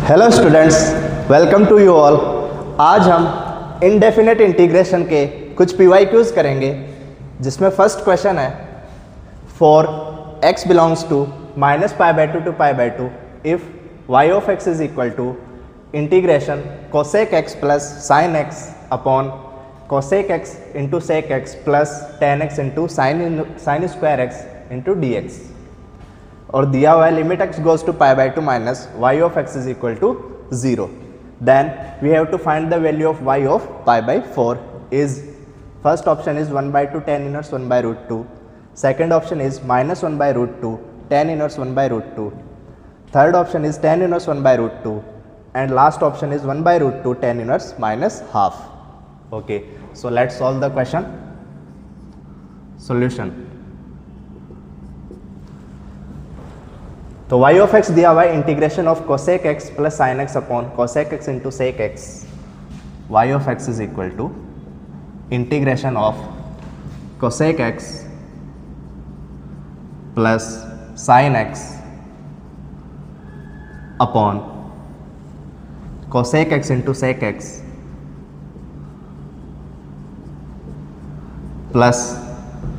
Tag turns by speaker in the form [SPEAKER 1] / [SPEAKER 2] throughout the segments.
[SPEAKER 1] Hello students, welcome to you all. आज हम indefinite integration के कुछ PYQs करेंगे, जिसमें फर्स्ट क्वेश्चन है for x belongs to -π/2 to π/2 if y of x is equal to integration cosec x plus sin x upon cosec x into sec x plus tan x into sin square x into dx, और दिया हुआ है limit x goes to π/2 minus y of x is equal to 0, then we have to find the value of y of π/4 is, first option is 1/2 tan inverse 1/√2, second option is -1/√2 tan inverse 1/√2, third option is tan inverse 1/√2 and last option is 1/√2 tan inverse minus half. Okay, so let's solve the question. Solution, तो y of x दिया हुआ है integration of cosec x plus sin x upon cosec x into sec x, y of x is equal to integration of cosec x plus sin x upon cosec x into sec x plus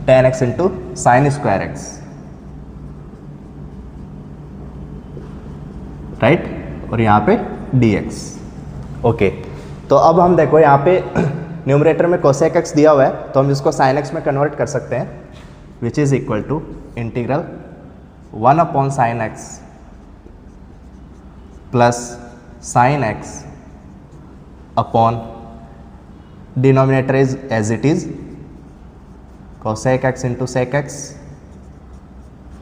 [SPEAKER 1] tan x into sin square x, right, और यहाँ पे dx। Okay, तो अब हम देखो यहाँ पे numerator में cosec x दिया हुआ है, तो हम इसको sin x में कन्वर्ट कर सकते हैं, which is equal to integral 1 upon sin x plus sin x upon denominator is as it is cosec x into sec x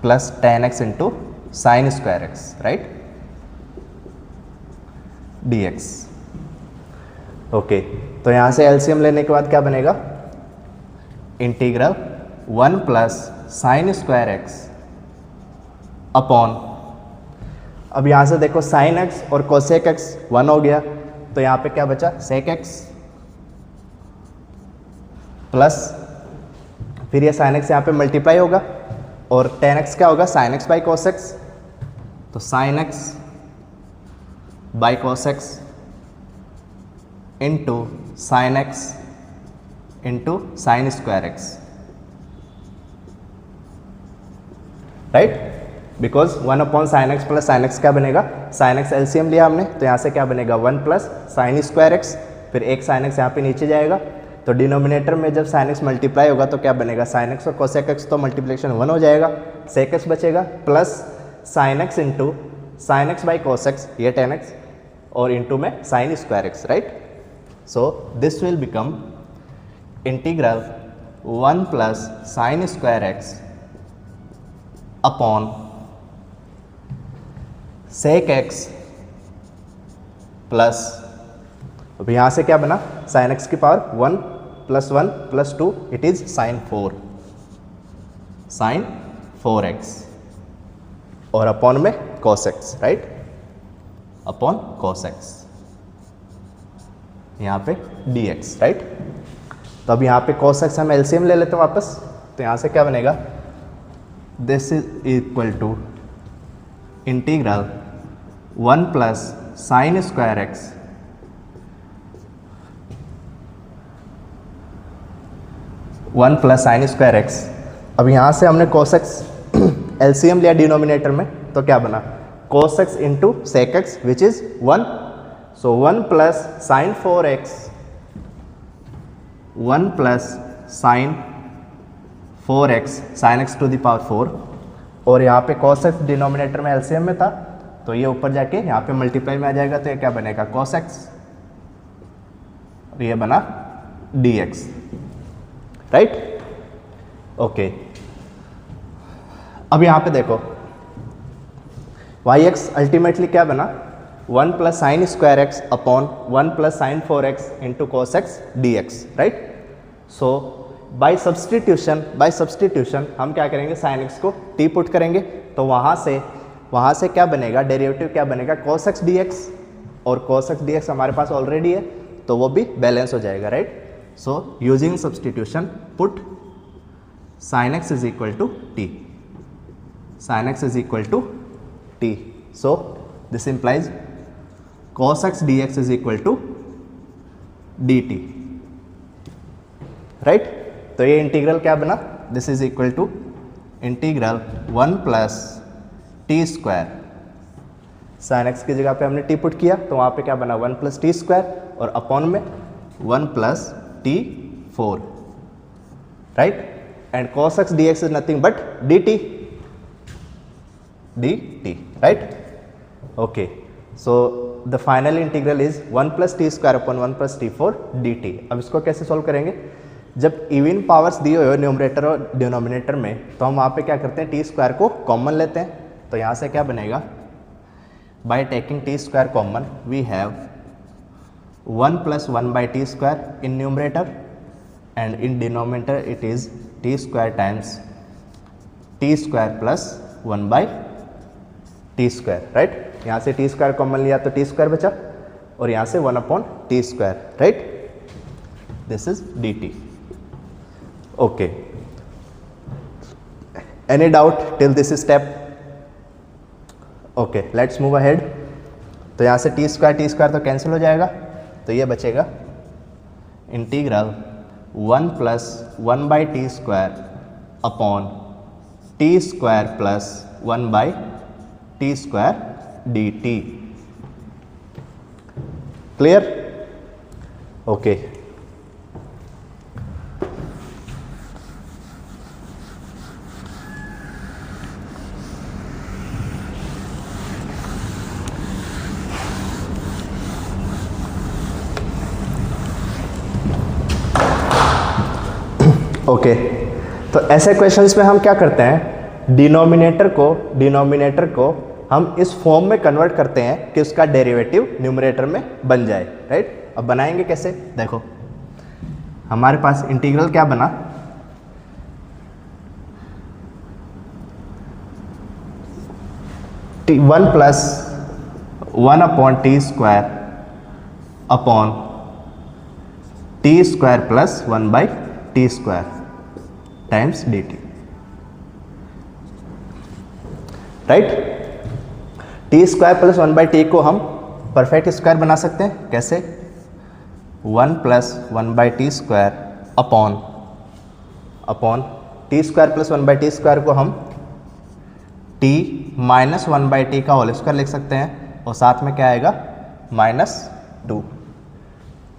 [SPEAKER 1] plus tan x into sin square x, right, dx। Okay, तो यहाँ से LCM लेने के बाद क्या बनेगा, integral 1 plus sine square x upon, अब यहाँ से देखो साइन एक्स और कोसेक एक्स 1 हो गया, तो यहाँ पे क्या बचा सेक एक्स प्लस, फिर ये साइन एक्स यहाँ पे मल्टीप्लाई होगा और टेन एक्स क्या होगा sine x by cos x, तो sine x by cos x into sine x into sine square x, right, because 1 upon sine x plus sine x क्या बनेगा, साइन एक्स एलसीएम लिया हमने, तो यहाँ से क्या बनेगा 1 प्लस साइन स्क्वायर एक्स, फिर एक साइन एक्स यहाँ पे नीचे जाएगा, तो डिनोमिनेटर में जब साइन एक्स मल्टीप्लाई होगा तो क्या बनेगा साइन एक्स और कोसेक एक्स, तो मल्टीप्लिकेशन 1 हो जाएगा, सेक एक्स बचेगा plus sine x into sine x by cos x, ये टेन एक्स, और इंटू में sine square x, right. So this will become integral 1 plus sine square x upon sec x plus, अब यहाँ से क्या बना sine x की power 1 plus 1 plus 2 it is sine 4x और अपॉन में cos x, right, upon cos x, यहाँ पे dx, राइट। तो अब यहाँ पे cos x हम एलसीएम ले लेते हैं वापस, तो यहाँ से क्या बनेगा, this is equal to integral 1 plus sine square x अब यहाँ से हमने cos x एलसीएम लिया डिनोमिनेटर में, तो क्या बना cos x into sec x which is 1, so 1 plus sine 4x 1 plus sine 4x sine x to the power 4, और यहाँ पे cos x डिनोमिनेटर में एलसीएम में था, तो ये ऊपर जाके यहाँ पे मल्टीप्लाई में आ जाएगा, तो ये क्या बनेगा cos x, और ये बना dx, राइट। ओके, अब यहाँ पे देखो yx अल्टीमेटली क्या बना 1 plus sine square x upon 1 plus sine 4x into cos x dx, right. So by substitution हम क्या करेंगे, साइन x को t पुट करेंगे, तो वहाँ से क्या बनेगा, डेरिवेटिव क्या बनेगा cos x dx, और cos x dx हमारे पास ऑलरेडी है, तो वो भी बैलेंस हो जाएगा, right. So using substitution put sin x is equal to t, sin x is equal to t. So this implies cos x dx is equal to dt, right. तो ये integral क्या बना, this is equal to integral 1 plus T square, sine x की जगह पे हमने T put किया तो वहाँ पे क्या बना 1 प्लस टी स्क्वायर और अपॉन में 1 plus T 4, right. And cos x dx is nothing but dt, right. Okay, so the final integral is 1 plus T square upon 1 plus T 4 dt। अब इसको कैसे सॉल्व करेंगे, जब इवन पावर्स दिए हुए numerator और डिनोमिनेटर में तो हम वहाँ पे क्या करते हैं टी स्क्वायर को कॉमन लेते हैं। तो यहाँ से क्या बनेगा, by taking T square common we have 1 plus 1 by T square in numerator and in denominator it is T square times T square plus 1 by T square, right. यहाँ से टी स्क्वायर कॉमन लिया तो T square बचा और यहाँ से 1 upon T square, right. This is D T. Okay, any doubt till this step? Okay, let's move ahead. तो यहाँ से टी स्क्वायर तो कैंसिल हो जाएगा, तो ये बचेगा integral 1 plus 1 by T square upon T square plus 1 by T square d T. Clear? Okay, okay. तो ऐसे क्वेश्चंस में हम क्या करते हैं, डिनोमिनेटर को हम इस फॉर्म में कन्वर्ट करते हैं कि उसका डेरिवेटिव न्यूमरेटर में बन जाए, राइट। अब बनाएंगे कैसे, देखो हमारे पास इंटीग्रल क्या बना, one plus 1 upon T square upon T square plus 1 by T square times D t, right. T square plus 1 by T को हम परफेक्ट स्क्वायर बना सकते हैं, कैसे, 1 plus 1 by T square upon T square plus 1 by T square को हम T minus 1 by T का whole square लिख सकते हैं और साथ में क्या आएगा -2।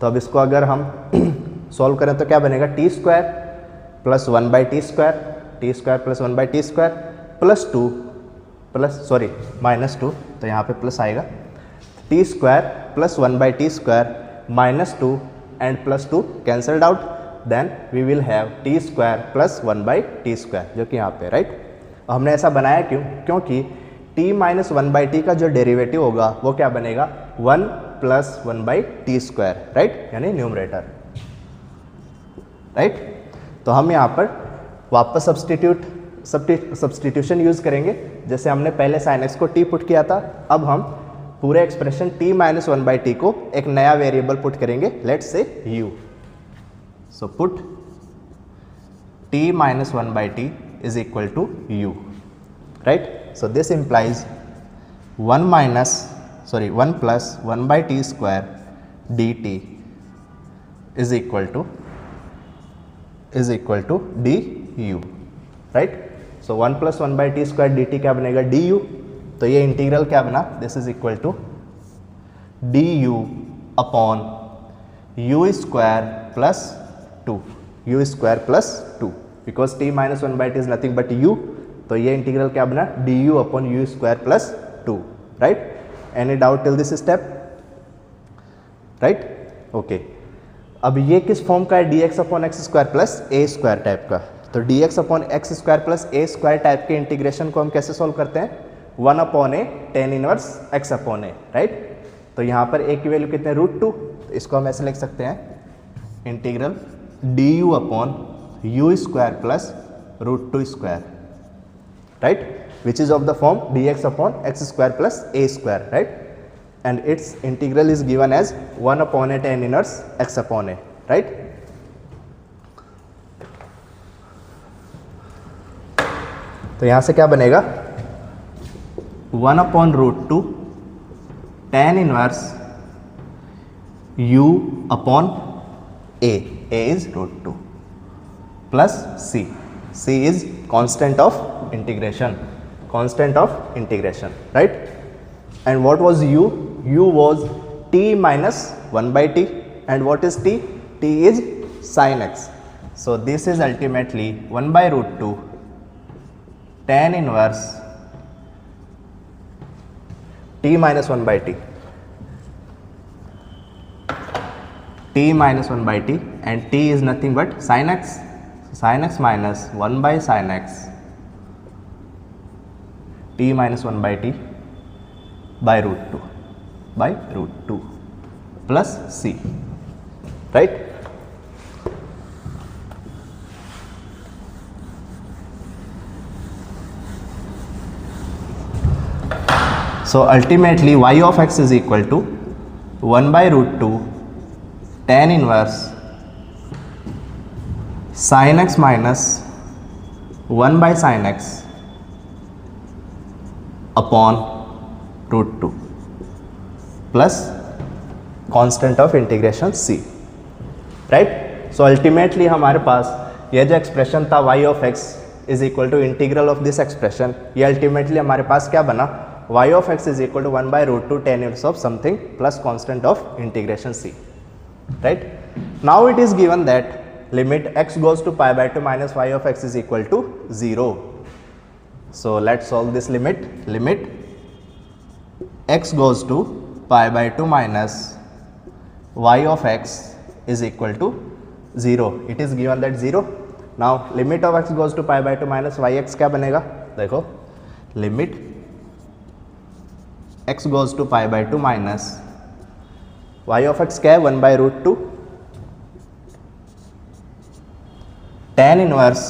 [SPEAKER 1] तो अब इसको अगर हम सॉल्व करें तो क्या बनेगा, T square plus 1 by T square plus 1 by T square plus -2, तो यहाँ पे प्लस आएगा, T square plus 1 by T square -2 and +2 cancelled out, then we will have T square plus 1 by T square, जो कि यहाँ पे, right. हमने ऐसा बनाया क्यों, क्योंकि t माइनस 1 बाई टी का जो डेरिवेटिव होगा वो क्या बनेगा 1 plus 1 by T square, right, यानी न्यूमरेटर, राइट। तो हम यहाँ पर वापस सब्स्टिट्यूशन यूज करेंगे, जैसे हमने पहले साइन एक्स को t पुट किया था, अब हम पूरे expression t minus 1 by T को एक नया वेरिएबल पुट करेंगे, let's say u। So put t minus 1 by T is equal to u, right? So this implies 1 plus 1 by t square dt is equal to du, right? So 1 plus 1 by t square dt क्या बनेगा du, तो ये integral क्या बना, this is equal to du upon u square plus 2 because t minus 1 by t is nothing but u, तो ये integral क्या बना du upon u square plus 2, right? Any doubt till this step, right? Okay. अब ये किस form का है, dx upon x square plus a square type का, तो dx upon x square plus a square type के इंटीग्रेशन को हम कैसे सॉल्व करते हैं, 1 upon a tan inverse x upon a, right. तो यहाँ पर a की वैल्यू कितने, √2, तो इसको हम ऐसे लिख सकते हैं integral du upon u square plus √2 square, right, which is of the form dx upon x square plus a square, right, and its integral is given as 1 upon a tan inverse x upon a, right. तो यहाँ से क्या बनेगा 1 upon √2 tan inverse u upon a is root 2 plus c is constant of integration, right? And what was u was t minus 1 by t, and what is t is sin x. So this is ultimately 1 by root 2 tan inverse t minus 1 by t, and t is nothing but sin x. Sin x minus 1 by sin x, t minus 1 by t by root 2 plus c, right? So ultimately y of x is equal to 1 by root 2 tan inverse sin x minus 1 by sin x upon root 2 plus constant of integration c, right? So ultimately हमारे पास यह जो expression था y of x is equal to integral of this expression, ये ultimately हमारे पास क्या बना, y of x is equal to 1 by root 2 tan inverse of something plus constant of integration c, right? Now it is given that limit x goes to pi by 2 minus y of x is equal to 0. So let's solve this limit. Limit x goes to pi by 2 minus y of x is equal to 0. It is given that 0. Now limit of x goes to pi by 2 minus yx क्या बनेगा, देखो limit x goes to pi by 2 minus y of x क्या है, 1 by root 2 tan inverse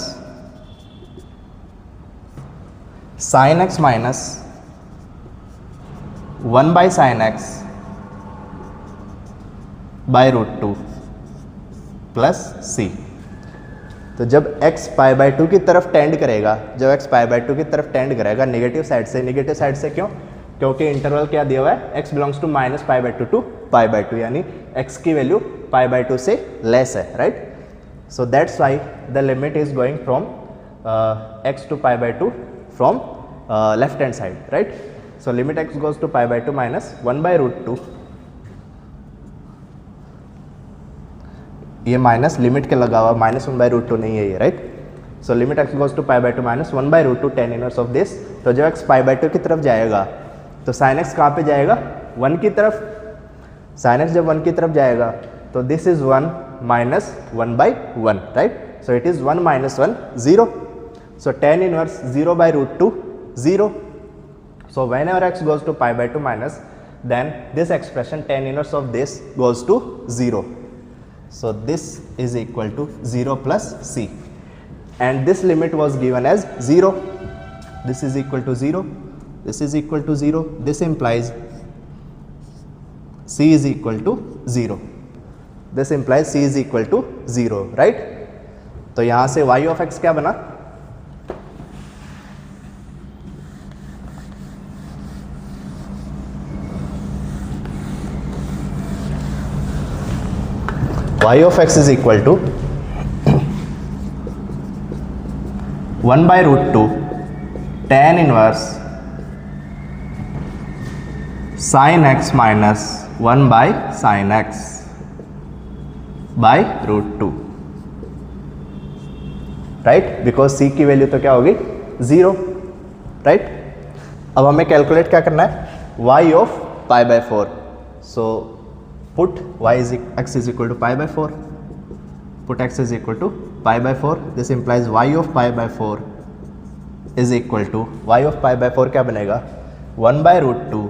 [SPEAKER 1] sin x minus 1 by sin x by root 2 plus c. तो जब x pi by 2 की तरफ tend करेगा, नेगेटिव साइड से क्यों, क्योंकि इंटरवल क्या दिया हुआ है, x belongs to minus pi by 2 to pi by 2, यानी x की वैल्यू पाई बाई 2 से लेस है, right? So that's why the limit is going from x to pi by 2 from left hand side, right? So limit x goes to pi by 2 minus 1 by root 2, ये minus limit के लगा हुआ, minus 1 by root 2 नहीं है ये, right? So limit x goes to pi by 2 minus 1 by root 2 tan inverse of this. तो जब x pi by 2 की तरफ जाएगा तो sin x कहाँ पे जाएगा, 1 की तरफ. sin x जब 1 की तरफ जाएगा तो this is 1 minus 1 by 1, right? So it is 1 minus 1 0. So tan inverse 0 by root 2 0. So whenever x goes to pi by 2 minus, then this expression tan inverse of this goes to 0. So this is equal to 0 plus c, and this limit was given as 0. This is equal to 0, this is equal to 0. This implies c is equal to 0. This implies c is equal to 0, right? तो यहां से y of x क्या बना, y of x is equal to 1 by root 2 tan inverse sin x minus 1 by sin x by root 2, right? Because c की value तो क्या होगी 0, right? अब हमें कैलकुलेट क्या करना है, y of pi by 4. So put x is equal to pi by 4. Put x is equal to pi by 4. This implies y of pi by 4 is equal to, y of pi by 4 क्या बनेगा, 1 by root 2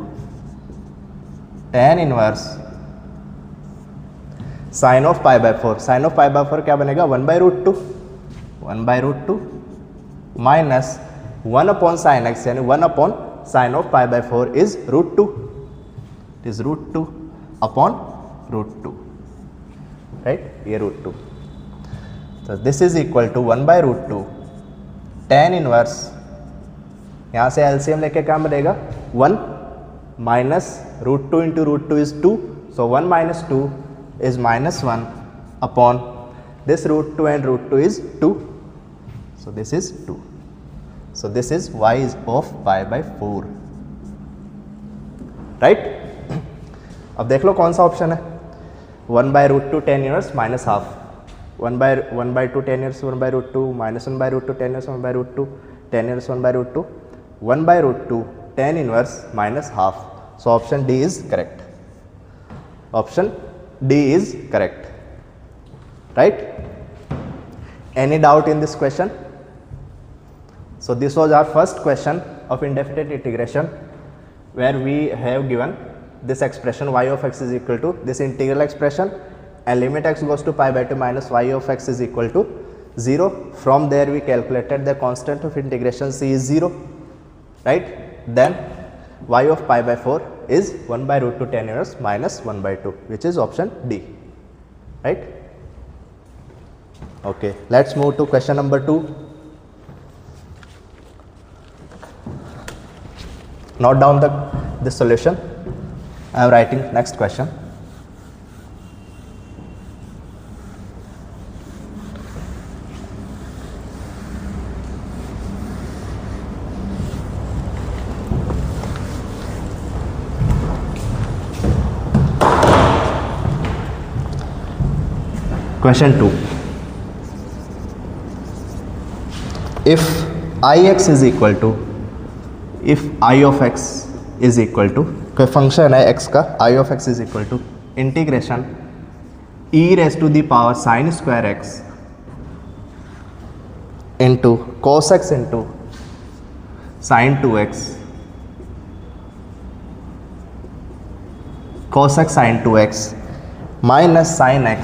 [SPEAKER 1] tan inverse sin of pi by 4. Sin of pi by 4 क्या बनेगा, 1 by root 2. 1 by root 2 minus 1 upon sin x, यानी 1 upon sin of pi by 4 is root 2. It is root 2 upon root 2, right? ये root 2. So this is equal to 1 by root 2 tan inverse, यहाँ से LCM लेके क्या बनेगा, 1 minus root 2 into root 2 is 2. So 1 minus 2 is -1 upon this √2 and √2 is 2. So this is 2. So this is y is of pi by 4. Right अब देख लो कौन सा ऑप्शन है. 1/√2 tan inverse minus half. 1/2 tan inverse 1/√2 minus 1/√2 tan inverse 1/√2 tan inverse 1/√2 1/√2 tan inverse minus half. So option D is correct. Option D is correct. Right? Any doubt in this question? So this was our first question of indefinite integration, where we have given this expression y of x is equal to this integral expression, and limit x goes to pi by 2 minus y of x is equal to 0. From there we calculated the constant of integration c is 0, right? Then y of pi by 4 is 1/√2 tan inverse minus 1/2, which is option D, right? Okay, let's move to question number 2. Note down the solution. I am writing next question. Question 2. If ix is equal to, if I of x is equal to, कोई function है x का, I of x is equal to integration e raised to the power sin square x into cos x into sin 2x cos x sin 2x minus sin x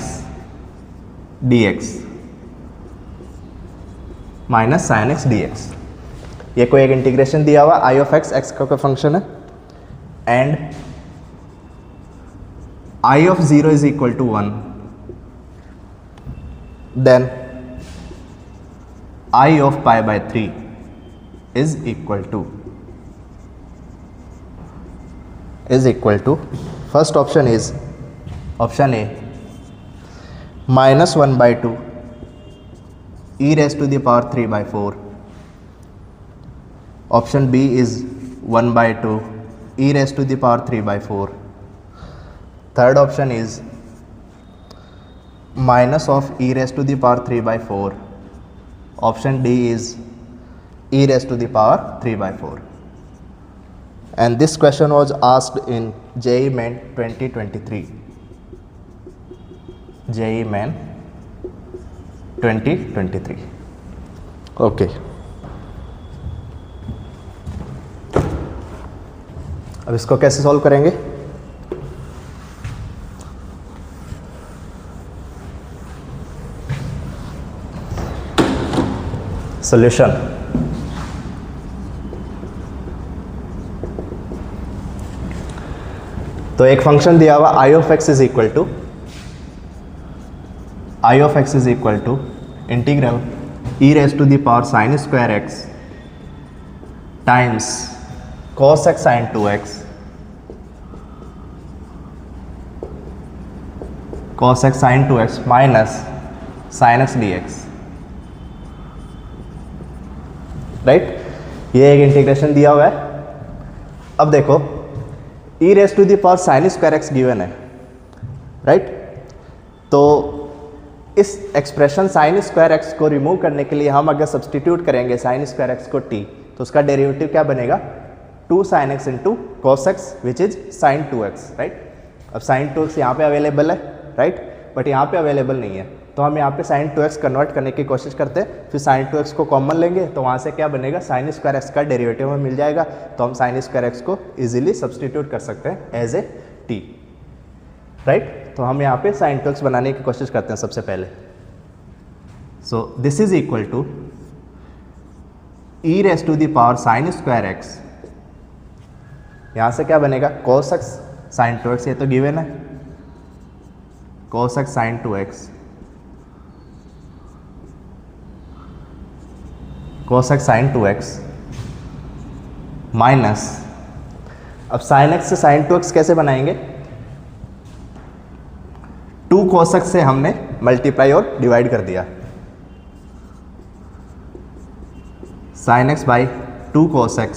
[SPEAKER 1] dx minus sine x D x. ये कोई एक integration दिया हुआ I of x, x का कोई function है, and I of 0 is equal to 1, then I of pi by 3 is equal to first option is option A -1/2 e raised to the power 3/4. Option B is 1/2 e raised to the power 3/4. Third option is minus of e raised to the power 3/4. Option D is e raised to the power 3/4. And this question was asked in JEE Main 2023. JEE Main 2023. Okay, अब इसको कैसे solve करेंगे? Solution. तो एक function दिया हुआ I of x is equal to integral e raised to the power sin square x times cos x sin 2x cos x sin 2x minus sin x dx. Right, ये एक integration दिया हुआ है. अब देखो e raised to the power sin square x given है, right? तो इस एक्सप्रेशन साइन स्क्वायर एक्स को रिमूव करने के लिए हम अगर सब्सटीट्यूट करेंगे साइन स्क्वायर एक्स को t, तो उसका डेरिवेटिव क्या बनेगा? 2 sin x into cos x which is sine 2x, right? अब साइन 2x यहाँ पे अवेलेबल है, राइट, बट यहाँ पे अवेलेबल नहीं है, तो हम यहाँ पे साइन 2x कन्वर्ट करने की कोशिश करते हैं. फिर साइन 2x को कॉमन लेंगे तो वहाँ से क्या बनेगा? साइन स्क्वायर एक्स का डेरिवेटिव हमें मिल जाएगा, तो हम साइन स्क्वायर एक्स को ईजिली सब्सटीट्यूट कर सकते हैं एज ए t, राइट? तो हम यहाँ पे साइन 2x बनाने की कोशिश करते हैं सबसे पहले. So this is equal to e raised to the power sin square x. यहाँ से क्या बनेगा? cos x sin 2x, ये तो गिवन है, cos x sin 2x cos x sin 2x minus, अब sin x से sin 2x कैसे बनाएंगे? 2 cosec से हमने मल्टीप्लाई और डिवाइड कर दिया, sin x by 2 cosec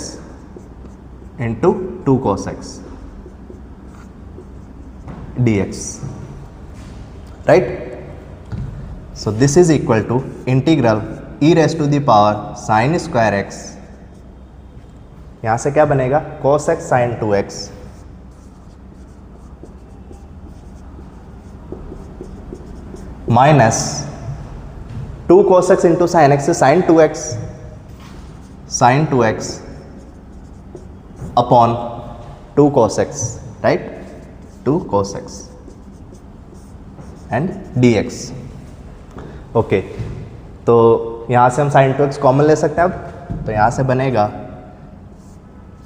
[SPEAKER 1] into 2 cosec dx, right. So this is equal to integral e raise to the power sine square x, यहाँ से क्या बनेगा cos x sin 2x minus 2 cos x into sine x से sin 2x upon 2 cos x, right, 2 cos x and dx. Okay, तो यहाँ से हम sin 2x common ले सकते हैं अब, तो यहाँ से बनेगा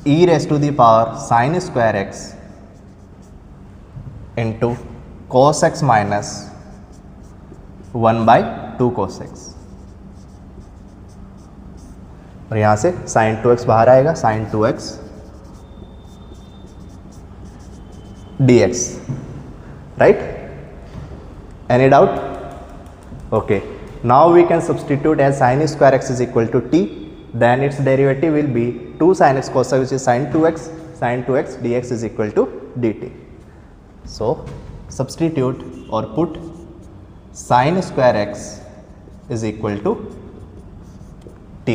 [SPEAKER 1] e raise to the power sine square x into cos x minus 1 by 2 cos x, और यहाँ से sin 2x बाहर आएगा, sin 2x dx, right. Any doubt? Okay, now we can substitute as sin square x is equal to t, then its derivative will be 2 sin x cos x, which is sin 2x dx is equal to dt. So substitute or put sin square x is equal to t,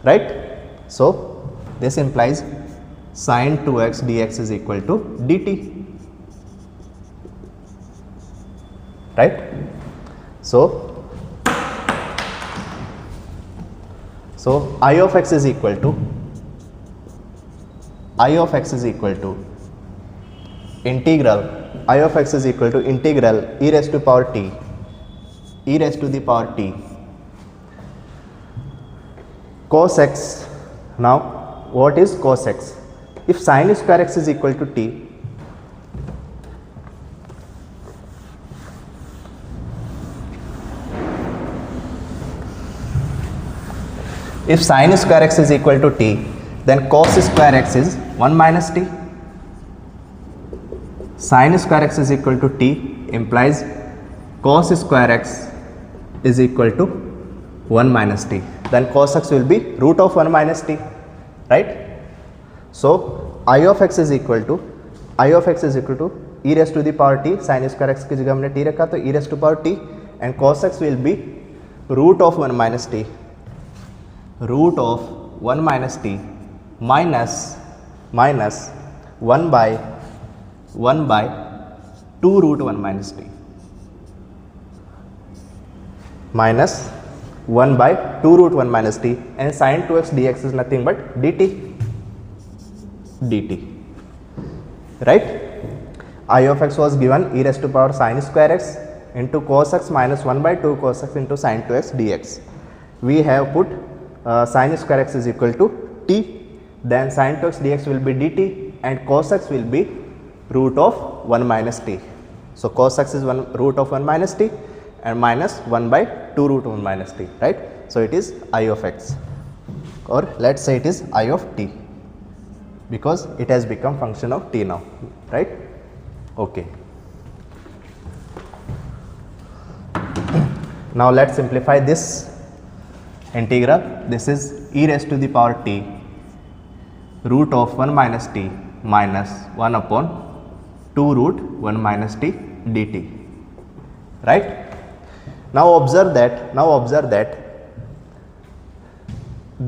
[SPEAKER 1] right. So this implies sin 2x dx is equal to dt, right. So I of x is equal to integral e raised to power t cos x. Now what is cos x? If sin square x is equal to t, then cos square x is 1 minus t. Sin square x is equal to t implies cos square x is equal to 1 minus t. Then cos x will be root of 1 minus t, right. So I of x is equal to e raised to the power t. Sin square x की जगह हमने t रखा, तो e raised to power t, and cos x will be root of 1 minus t minus 1 by 2 root 1 minus t, minus 1 by 2 root 1 minus t, and sin 2x dx is nothing but dt, right. I of x was given e raised to power sin square x into cos x minus 1 by 2 cos x into sin 2x dx. We have put sin square x is equal to t, then sin 2x dx will be dt, and cos x will be root of 1 minus t. So cos x is root of 1 minus t and minus 1 by 2 root 1 minus t, right. So it is I of x, or let's say it is I of t, because it has become function of t now, right. Okay. Now let's simplify this integral. This is e raised to the power t root of 1 minus t minus 1 upon 2 root 1 minus t dt, right. Now observe that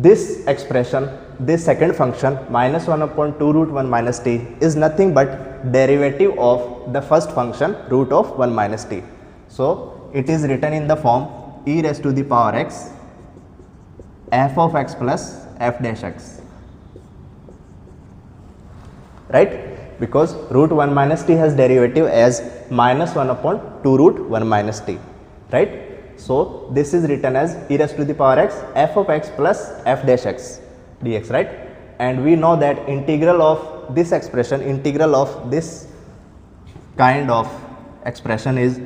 [SPEAKER 1] this expression, this second function minus 1 upon 2 root 1 minus t is nothing but derivative of the first function root of 1 minus t. So it is written in the form e raised to the power x f of x plus f dash x, right, because root 1 minus t has derivative as minus 1 upon 2 root 1 minus t, right. So this is written as e raised to the power x f of x plus f dash x dx, right. And we know that integral of this expression, integral of this kind of expression is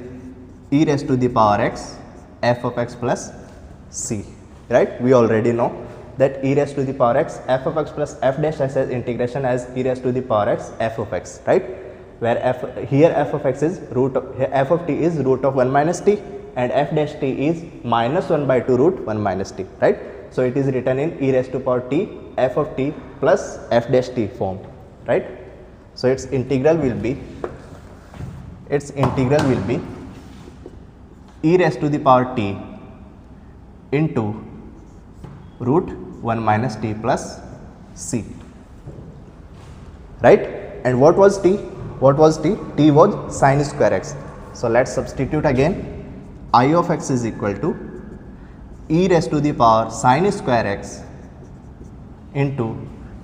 [SPEAKER 1] e raised to the power x f of x plus c, right. We already know that e raised to the power x f of x plus f dash x as integration as e raised to the power x f of x, right. where here f of x is f of t is root of 1 minus t and f dash t is minus 1 by 2 root 1 minus t, right? So it is written in e raised to power t f of t plus f dash t form, right? So its integral will be e raised to the power t into root 1 minus t plus c, right? And what was t? T was sin square x. So let's substitute again. I of x is equal to e raised to the power sin square x into,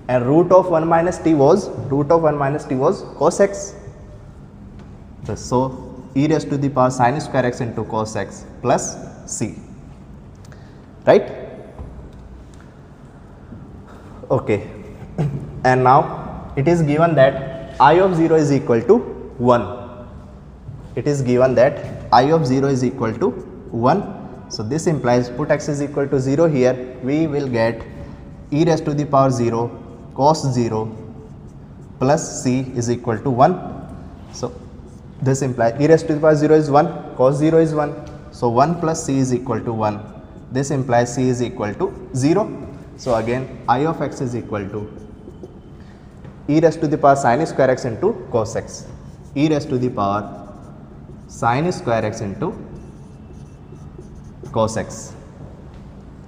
[SPEAKER 1] and root of 1 minus t was cos x. So e raised to the power sin square x into cos x plus c, right? Okay. And now it is given that I of 0 is equal to 1. It is given that I of 0 is equal to 1. So this implies, put x is equal to 0 here, we will get e raised to the power 0 cos 0 plus c is equal to 1. So this implies e raised to the power 0 is 1, cos 0 is 1. So 1 plus c is equal to 1. This implies c is equal to 0. So again I of x is equal to e raised to the power sin square x into cos x, e raised to the power sin square x into cos x,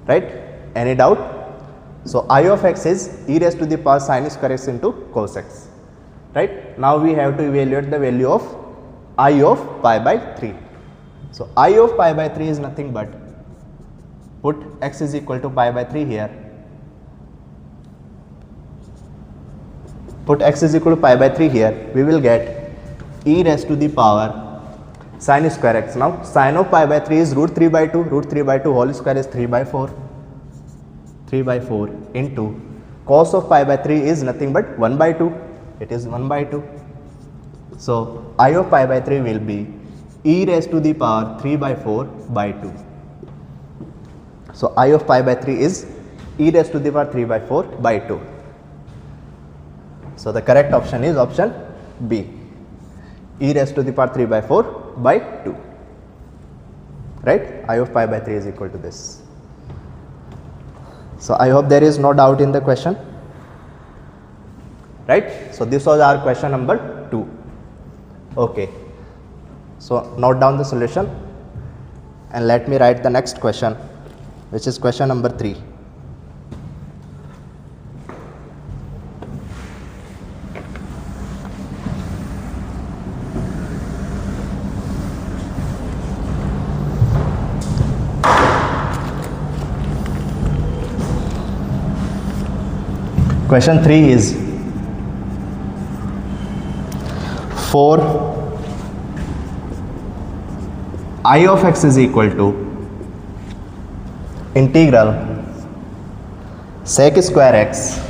[SPEAKER 1] right? Any doubt? So I of x is e raised to the power sin square x into cos x, right? Now we have to evaluate the value of I of pi by 3. So I of pi by 3 is nothing but, put x is equal to pi by 3 here, put x is equal to pi by 3 here, we will get e raised to the power sin square x. Now sin of pi by 3 is root 3 by 2, root 3 by 2 whole square is 3 by 4, 3 by 4 into cos of pi by 3 is nothing but 1 by 2, it is 1 by 2. So I of pi by 3 will be e raised to the power 3 by 4 by 2. So I of pi by 3 is e raised to the power 3 by 4 by 2. So the correct option is option B, e raised to the power 3 by 4 by 2, right? I of pi by 3 is equal to this. So I hope there is no doubt in the question, right? So this was our question number 2. Okay, so note down the solution and let me write the next question, which is question number 3. Question 3 is, for I of x is equal to integral sec square x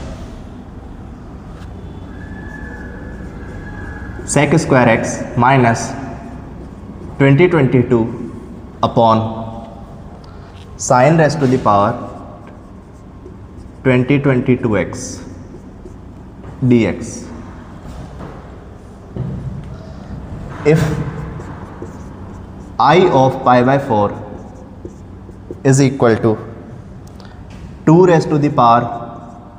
[SPEAKER 1] minus 2022 upon sin raised to the power 2022x dx. If I of pi by 4 is equal to 2 raised to the power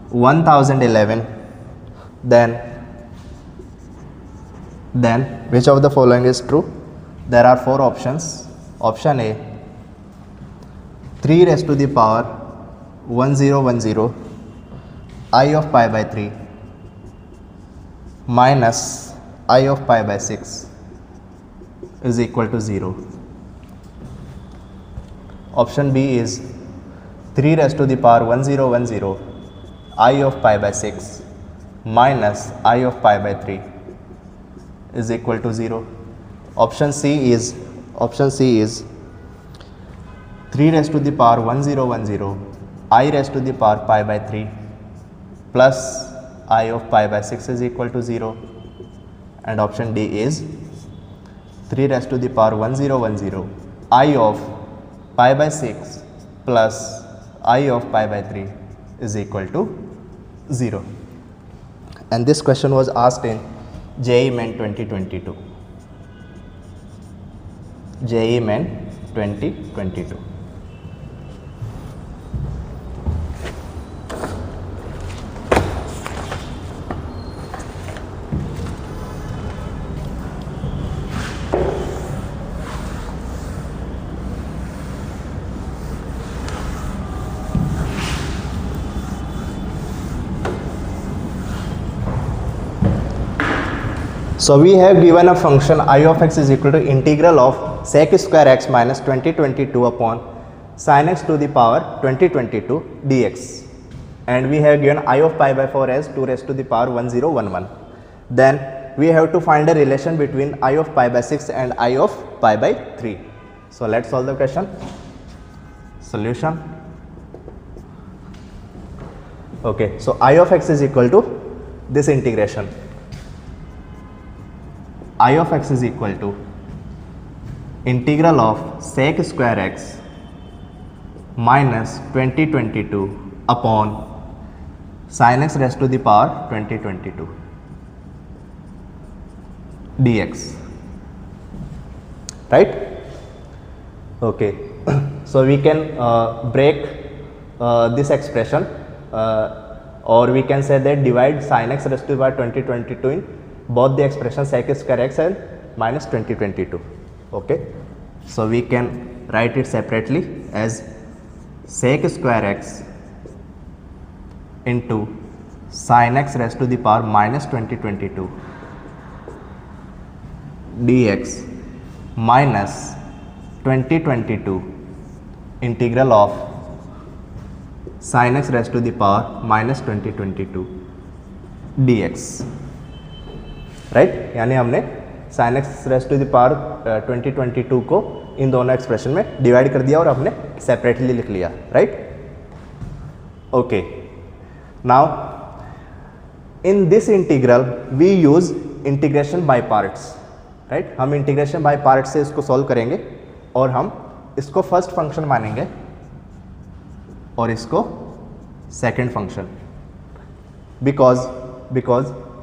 [SPEAKER 1] 1011, then which of the following is true? There are 4 options. Option A, 3 raised to the power 1010 I of pi by 3 minus I of pi by 6 is equal to 0. Option B is 3 raised to the power 1010 I of pi by 6 minus I of pi by 3 is equal to 0. Option C is 3 raised to the power 1010 I raised to the power pi by 3 plus I of pi by 6 is equal to 0. And option D is 3 raised to the power 1010 I of pi by 6 plus I of pi by 3 is equal to 0. And this question was asked in JEE Main 2022, JEE Main 2022. So we have given a function I of x is equal to integral of sec square x minus 2022 upon sin x to the power 2022 dx, and we have given I of pi by 4 as 2 raised to the power 1011. Then we have to find a relation between I of pi by 6 and I of pi by 3. So let's solve the question. Solution. Okay, so I of x is equal to this integration. I of x is equal to integral of sec square x minus 2022 upon sin x raised to the power 2022 dx, right? Okay, so we can break this expression, or we can say that divide sin x raised to the power 2022 in both the expressions sec square x and minus 2022. Okay, so we can write it separately as sec square x into sin x raised to the power minus 2022 dx minus 2022 integral of sin x raised to the power minus 2022 dx, right यानी हमने sin x raised to the power 2022 को इन दोनों expression में divide कर दिया और हमने separately लिख लिया, right? Okay, now in this integral we use integration by parts, right? हम इंटीग्रेशन बाय पार्ट्स से इसको सॉल्व करेंगे और हम इसको फर्स्ट फंक्शन मानेंगे और इसको सेकंड फंक्शन, बिकॉज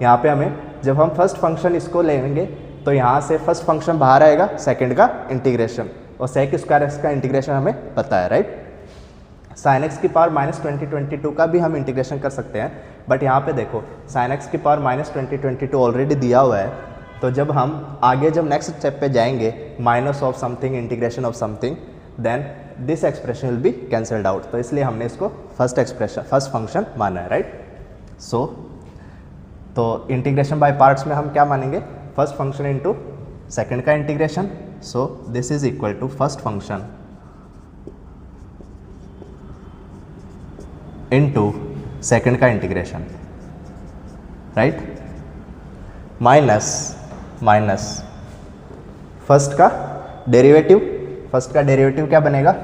[SPEAKER 1] यहाँ पे हमें जब हम फर्स्ट फंक्शन इसको लेंगे तो यहाँ से फर्स्ट फंक्शन बाहर आएगा, सेकंड का इंटीग्रेशन, और सेक स्क्वायर एक्स का इंटीग्रेशन हमें पता है, राइट? साइन एक्स की पावर माइनस 2022 का भी हम इंटीग्रेशन कर सकते हैं, बट यहाँ पे देखो साइन एक्स की पावर माइनस 2022 ऑलरेडी दिया हुआ है, तो जब हम आगे जब नेक्स्ट स्टेप पे जाएंगे minus of something integration of something, then this expression will be cancelled out, तो इसलिए हमने इसको फर्स्ट फंक्शन माना है, राइट? सो तो इंटीग्रेशन बाय पार्ट्स में हम क्या मानेंगे, फर्स्ट फंक्शन इनटू सेकंड का integration, so this is equal to first function into second का इंटीग्रेशन, राइट? माइनस फर्स्ट का डेरिवेटिव क्या बनेगा,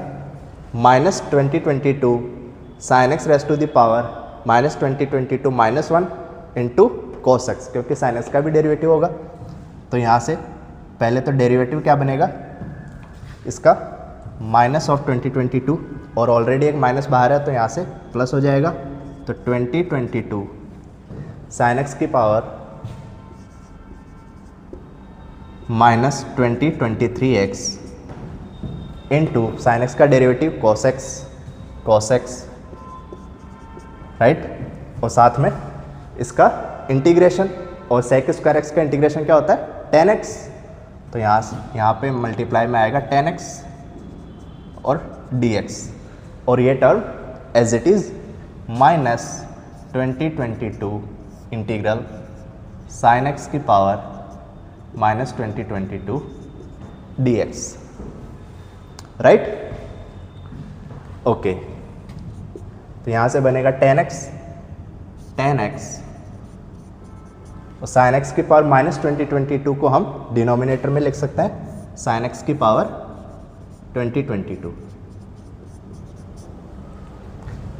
[SPEAKER 1] minus 2022 sine x raised to the power minus 2022 minus 1 into cos x, क्योंकि sine x का भी derivative होगा, तो यहाँ से पहले तो डेरिवेटिव क्या बनेगा इसका माइनस ऑफ 2022, और ऑलरेडी एक माइनस बाहर है तो यहाँ से प्लस हो जाएगा, तो 2022 साइन एक्स की power minus 2023x into sine x का डेरिवेटिव कोस एक्स, राइट? और साथ में इसका इंटीग्रेशन, और सेक स्क्वायर एक्स का इंटीग्रेशन क्या होता है 10x, तो यहाँ पे मल्टीप्लाई में आएगा 10x और dx, और ये term as it is minus 2022 integral sine x की power minus 2022 dx, right? Okay, तो यहाँ से बनेगा 10x और साइन एक्स की पावर माइनस 2022 को हम डिनोमिनेटर में लिख सकते हैं साइन एक्स की पावर 2022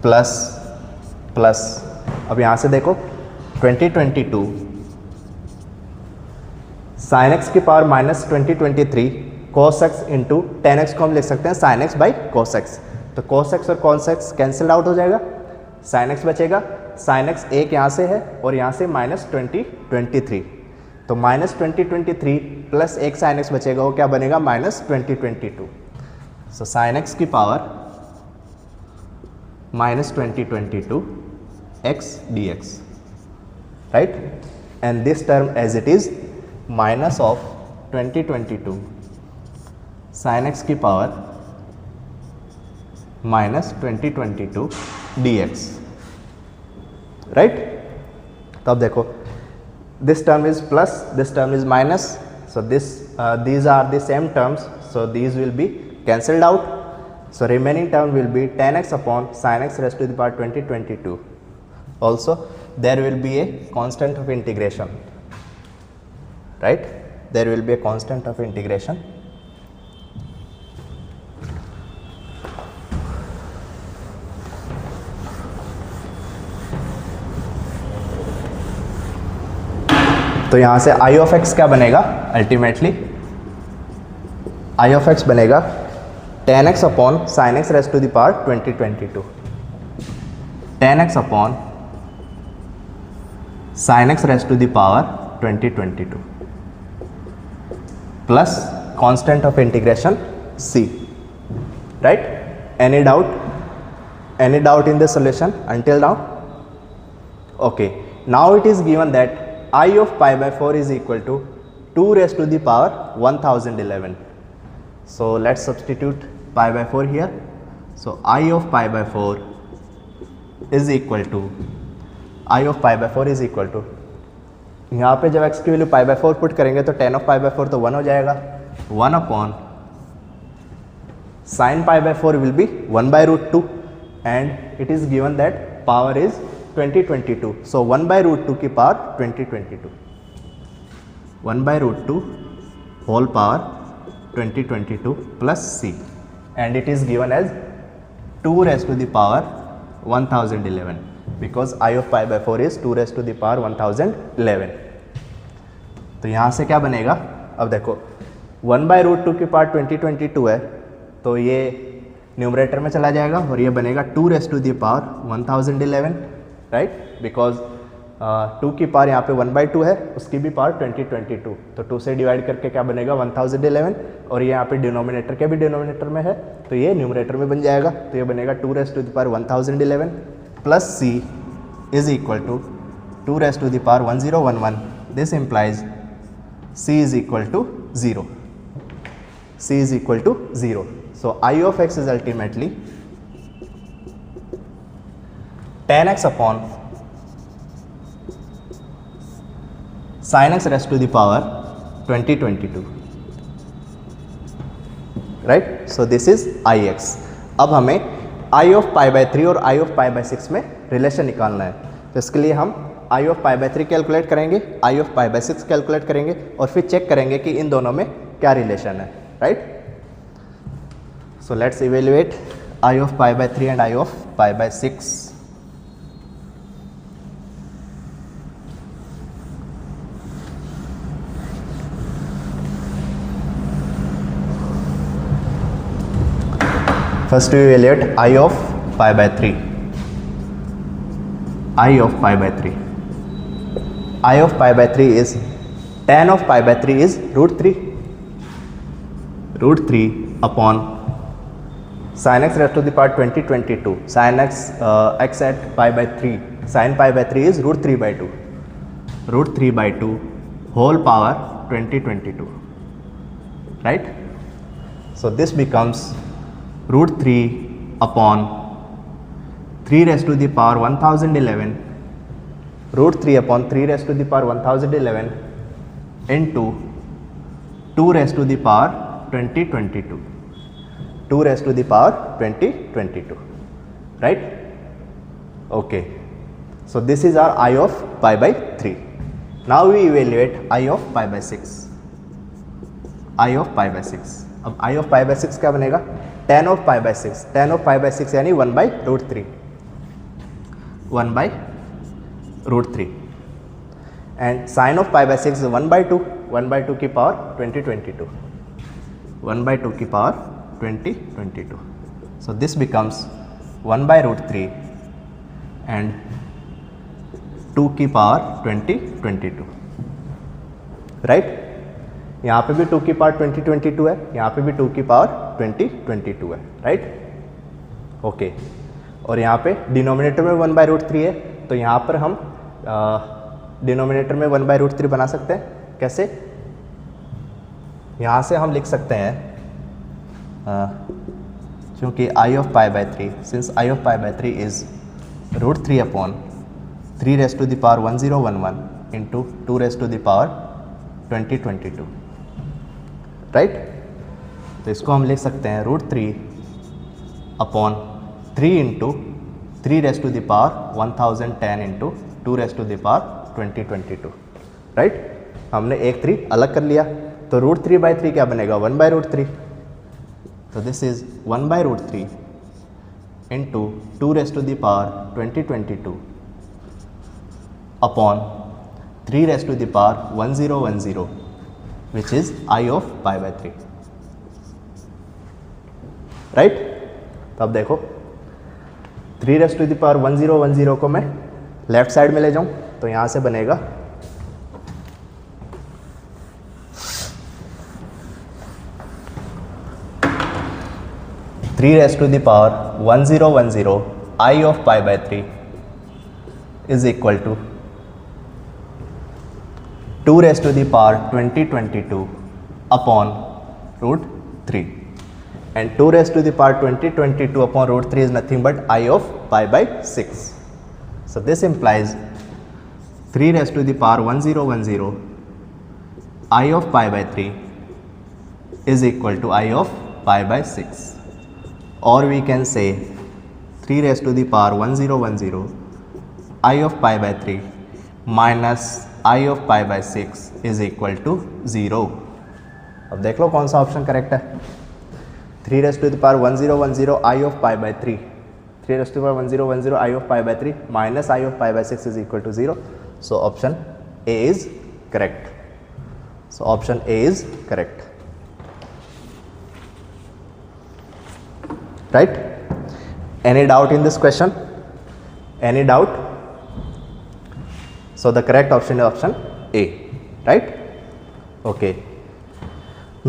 [SPEAKER 1] प्लस अब यहाँ से देखो 2022 साइन एक्स की power minus 2023 cos x into 10x को हम लिख सकते हैं sine x by cos x, तो कोस एक्स और कॉस एक्स कैंसिल आउट हो जाएगा, साइन एक्स बचेगा, साइन एक्स एक यहाँ से है और यहाँ से माइनस 2023, तो -2023 प्लस एक साइन एक्स बचेगा, वो क्या बनेगा -2022। सो साइन एक्स की power -2022 x dx, right? And this term as it is minus of 2022 sin x की पावर -2022 dx, right? तो अब देखो, this term is plus, this term is minus, so these are the same terms, so these will be cancelled out. So remaining term will be tan x upon sin x raised to the power 2022. Also there will be a constant of integration, right? There will be a constant of integration. तो यहाँ से I of x क्या बनेगा, ultimately I of x बनेगा tan x upon sin x raised to the power 2022, tan x upon sin x raised to the power 2022 plus constant of integration c, right? Any doubt in the solution until now? Okay, now it is given that I of pi by 4 is equal to 2 raised to the power 1011. So let's substitute pi by 4 here. So I of pi by 4 is equal to यहाँ पे जब x की value pi by 4 put करेंगे तो tan of pi by 4 तो 1 हो जाएगा, 1 upon sin pi by 4 will be 1 by root 2 and it is given that power is 2022. So 1 by root 2 की power 2022, 1 by root 2 whole power 2022 plus c, and it is given as 2 raised to the power 1011 because I of pi by 4 is 2 raised to the power 1011. तो यहाँ से क्या बनेगा, अब देखो 1 by root 2 की power 2022 है तो ये न्यूमरेटर में चला जाएगा और ये बनेगा 2 raised to the power 1011, right? Because 2 की पावर यहाँ पे 1 by 2 है, उसकी भी पावर 2022, तो 2 से डिवाइड करके क्या बनेगा 1011 और ये यहाँ पे डिनोमिनेटर के भी डिनोमिनेटर में है तो ये न्यूमरेटर में बन जाएगा, तो ये बनेगा 2 raised to the power 1011 plus c is equal to 2 raised to the power 1011. This implies c is equal to 0. c is equal to 0. So I of x is ultimately tan x upon sin x raised to the power 2022, right? So this is Ix. अब हमें I of pi by 3 और I of pi by 6 में relation निकालना है, तो इसके लिए हम I of pi by 3 calculate करेंगे, I of pi by 6 calculate करेंगे और फिर चेक करेंगे कि इन दोनों में क्या रिलेशन है, right? So let's evaluate I of pi by 3 and I of pi by 6. First we evaluate I of pi by 3. I of pi by 3. I of pi by 3 is tan of pi by 3 is root 3. Root 3 upon sin x raised to the power 2022. Sin x x at pi by 3. Sin pi by 3 is root 3 by 2. Root 3 by 2 whole power 2022. Right? So this becomes root 3 upon 3 raised to the power 1011, root 3 upon 3 raised to the power 1011 into 2 raised to the power 2022, 2 raised to the power 2022, right? Okay, so this is our I of pi by 3. Now we evaluate I of pi by 6. I of pi by 6. अब I of pi by 6 क्या बनेगा, tan of pi by 6, tan of pi by 6 यानी 1 by root 3, 1 by root 3 and sin of pi by 6 is 1 by 2, 1 by 2 की power 2022, 1 by 2 की power 2022. So this becomes 1 by root 3 and 2 की power 2022. Right. यहाँ पे भी 2 की power 2022 है, यहाँ पे भी 2 की पावर 2022 है, राइट। ओके, और यहाँ पे डिनोमिनेटर में 1/√3 है, तो यहाँ पर हम डिनोमिनेटर में 1/√3 बना सकते हैं। कैसे? यहाँ से हम लिख सकते हैं क्योंकि I of pi by 3, since I of pi by 3 is √3 upon 3 raised to the power 1011 into 2 raised to the power 2022, right. तो इसको हम लिख सकते हैं √3 upon 3 into 3 raised to the power 1010 into 2 raised to the power 2022, right. हमने एक 3 अलग कर लिया, तो √3/3 क्या बनेगा? 1/√3। तो this is 1/√3 into 2 raised to the power 2022 upon 3 raised to the power 1010 which is I of pi by 3, right. तो अब देखो 3 रेस्ट टू द पावर 1010 को मैं लेफ्ट साइड में ले जाऊं तो यहां से बनेगा 3 raised to the power 1010 I of pi by 3 is equal to 2 raised to the power 2022 upon √3, and 2 raised to the power 2022 upon √3 is nothing but I of pi by 6. So this implies 3 raised to the power 1010 I of pi by 3 is equal to I of pi by 6, or we can say 3 raised to the power 1010 I of pi by 3 minus I of pi by 6 is equal to 0. अब देख लो कौन सा option correct है। 3 raised to the power 1010 I of pi by 3, 3 raised to the power 1010 I of pi by 3 minus I of pi by 6 is equal to 0. So option A is correct. So option A is correct. Right? Any doubt in this question? Any doubt? So the correct option is option A, right? Okay.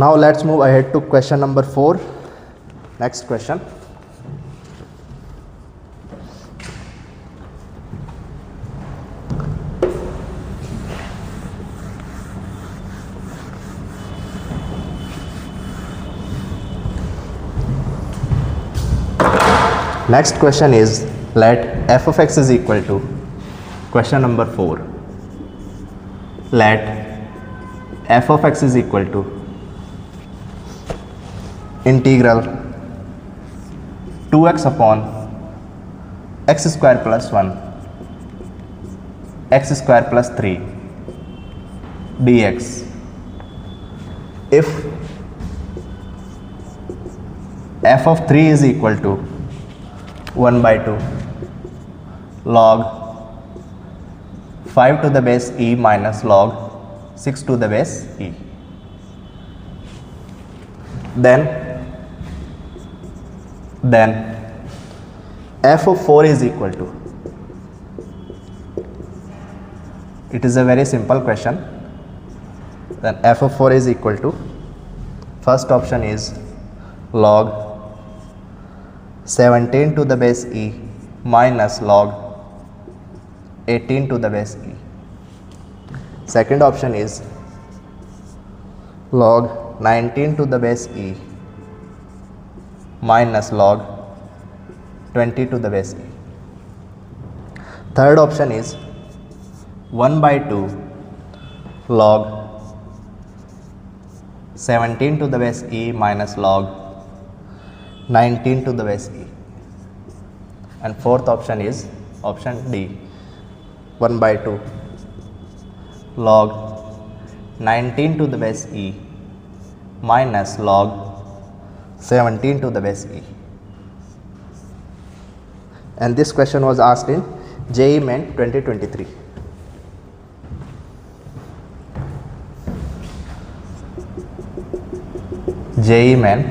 [SPEAKER 1] Now let's move ahead to question number 4. Next question. Next question is, let f of x is equal to, question number 4, let f of x is equal to integral 2x upon x square plus 1 x square plus 3 dx if f of 3 is equal to 1/2 log 5 to the base e minus log 6 to the base e. Then f of 4 is equal to, it is a very simple question. Then f of 4 is equal to, first option is log 17 to the base e minus log 18 to the base e. Second option is log 19 to the base e minus log 20 to the base e. Third option is 1/2 log 17 to the base e minus log 19 to the base e. And fourth option is option D, 1/2 log 19 to the base e minus log 17 to the base e. And this question was asked in JEE Main 2023. JEE Main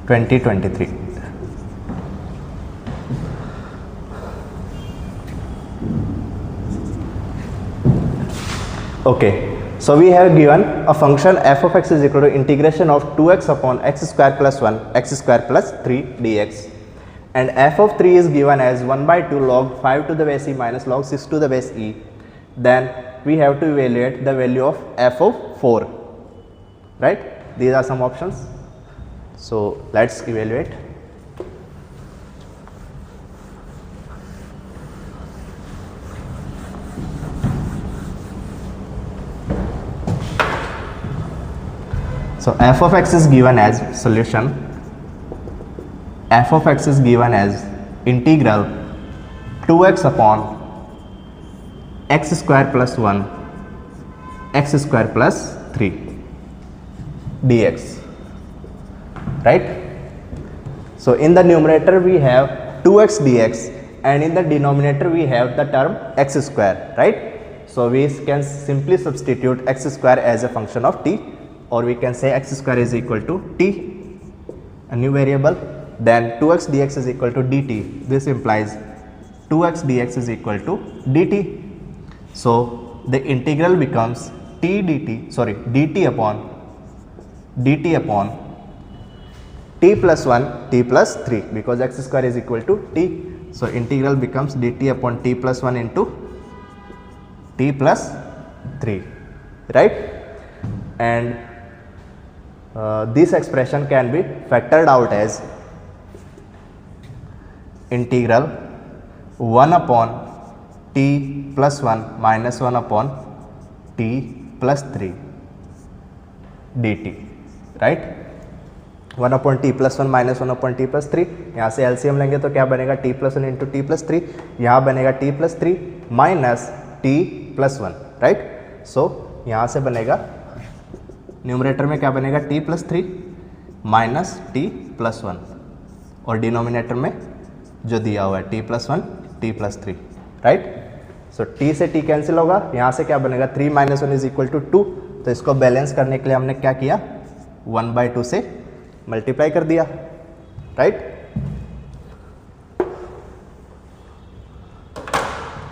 [SPEAKER 1] 2023. Okay, So we have given a function f of x is equal to integration of 2x upon x square plus 1 x square plus 3 dx, and f of 3 is given as 1 by 2 log 5 to the base e minus log 6 to the base e. Then we have to evaluate the value of f of 4, right? These are some options. So let's evaluate. So f of x is given as solution, f of x is given as integral 2x upon x square plus 1 x square plus 3 dx, right? So in the numerator we have 2x dx, and in the denominator we have the term x square, right? So we can simply substitute x square as a function of t, or we can say x square is equal to t, a new variable, then 2x dx is equal to dt. This implies 2x dx is equal to dt. So the integral becomes dt upon t plus 1 t plus 3, because x square is equal to t. So integral becomes dt upon t plus 1 into t plus 3, right? And this expression can be factored out as integral 1 upon t plus 1 minus 1 upon t plus 3 dt, right? 1 upon t plus 1 minus 1 upon t plus 3, यहाँ से LCM लेंगे तो क्या बनेगा t plus 1 into t plus 3, यहाँ बनेगा t plus 3 minus t plus 1, right? So यहाँ से बनेगा न्यूमरेटर में क्या बनेगा t plus 3 minus t plus 1, और डिनोमिनेटर में जो दिया हुआ है t plus 1 t plus 3, right? सो t से t कैंसिल होगा, यहाँ से क्या बनेगा 3 माइनस 1 इज इक्वल टू 2, तो इसको बैलेंस करने के लिए हमने क्या किया 1 by 2 से मल्टीप्लाई कर दिया, राइट?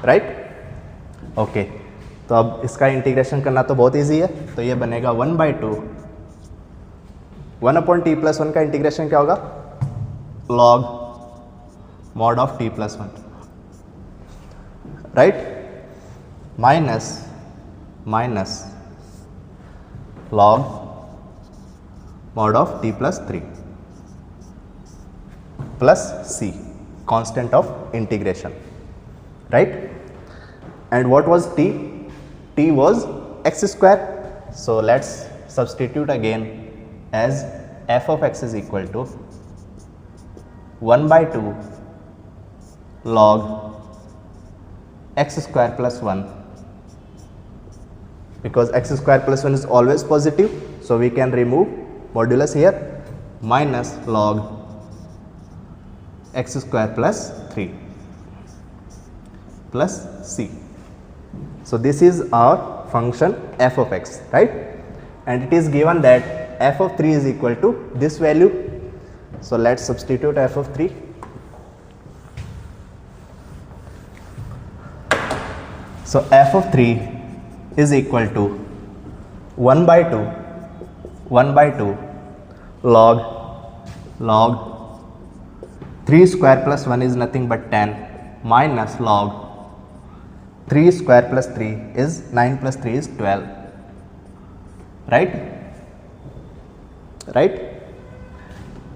[SPEAKER 1] Right, okay. तो अब इसका इंटीग्रेशन करना तो बहुत इजी है, तो ये बनेगा 1 by 2 1 अपॉन टी प्लस 1 का इंटीग्रेशन क्या होगा log mod of T plus 1, right? Minus log mod of t plus 3 plus c, constant of integration, right? And what was t? T was x square. So let's substitute again as f of x is equal to 1 by 2 log x square plus 1, because x square plus 1 is always positive, so we can remove modulus here, minus log x square plus 3 plus c. So this is our function f of x, right? And it is given that f of 3 is equal to this value. So let's substitute f of 3. So f of 3 is equal to 1 by 2 log 3 square plus 1 is nothing but 10 minus log 3 square plus 3 is 9 plus 3 is 12, right?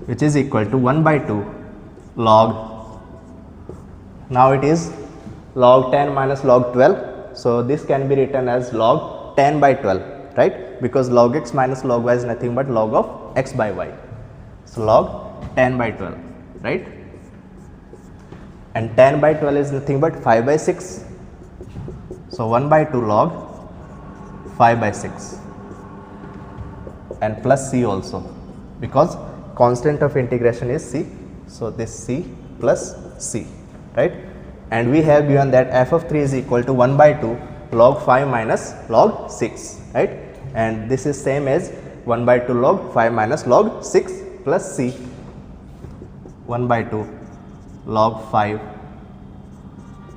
[SPEAKER 1] Which is equal to 1 by 2 log, now it is log 10 minus log 12, so this can be written as log 10 by 12, right? Because log x minus log y is nothing but log of x by y. So log 10 by 12, right? And 10 by 12 is nothing but 5 by 6. So 1 by 2 log 5 by 6, and plus c also, because constant of integration is c. So this c plus c, right? And we have given that f of 3 is equal to 1 by 2 log 5 minus log 6, right? And this is same as 1 by 2 log 5 minus log 6 plus c, 1 by 2 log 5